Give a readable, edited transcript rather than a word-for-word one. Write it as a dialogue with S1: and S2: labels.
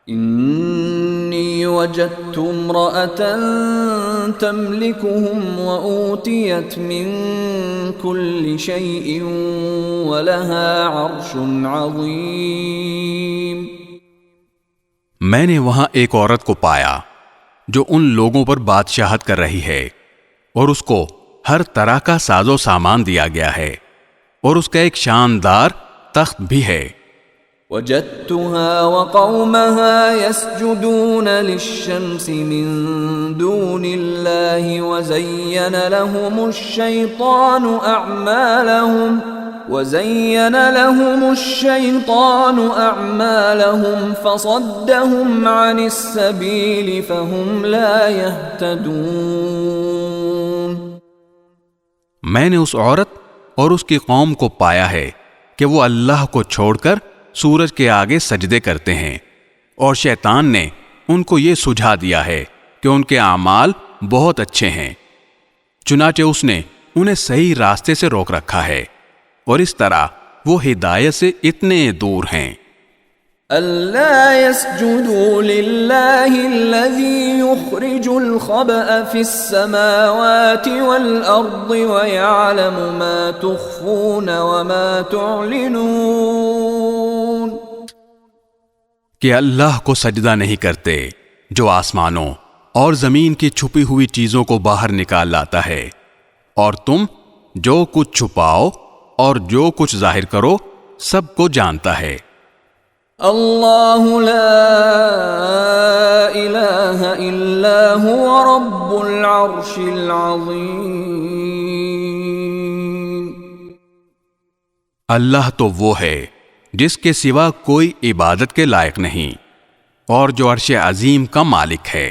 S1: إني وجدت امرأة تملكهم وأوتيت من كل شيء ولها عرش عظيم.
S2: میں نے وہاں ایک عورت کو پایا جو ان لوگوں پر بادشاہت کر رہی ہے اور اس کو ہر طرح کا ساز و سامان دیا گیا ہے اور اس کا ایک شاندار تخت بھی ہے.
S1: وجدتها وقومها يسجدون للشمس من دون الله وزين لهم الشيطان أعمالهم فصدهم عن السبيل فهم لا يهتدون.
S2: میں نے اس عورت اور اس کی قوم کو پایا ہے کہ وہ اللہ کو چھوڑ کر سورج کے آگے سجدے کرتے ہیں اور شیطان نے ان کو یہ سجھا دیا ہے کہ ان کے اعمال بہت اچھے ہیں، چنانچہ اس نے انہیں صحیح راستے سے روک رکھا ہے اور اس طرح وہ ہدایت سے اتنے دور ہیں.
S1: أَلَّا يَسْجُدُوا لِلَّهِ الَّذِي يُخْرِجُ الْخَبْءَ فِي السَّمَاوَاتِ وَالْأَرْضِ وَيَعْلَمُ مَا تُخْفُونَ وَمَا تُعْلِنُونَ.
S2: کہ اللہ کو سجدہ نہیں کرتے جو آسمانوں اور زمین کی چھپی ہوئی چیزوں کو باہر نکال لاتا ہے، اور تم جو کچھ چھپاؤ اور جو کچھ ظاہر کرو سب کو جانتا ہے.
S1: اللہ لا الہ الا هو رب العرش العظیم.
S2: اللہ تو وہ ہے جس کے سوا کوئی عبادت کے لائق نہیں اور جو عرش عظیم کا مالک ہے.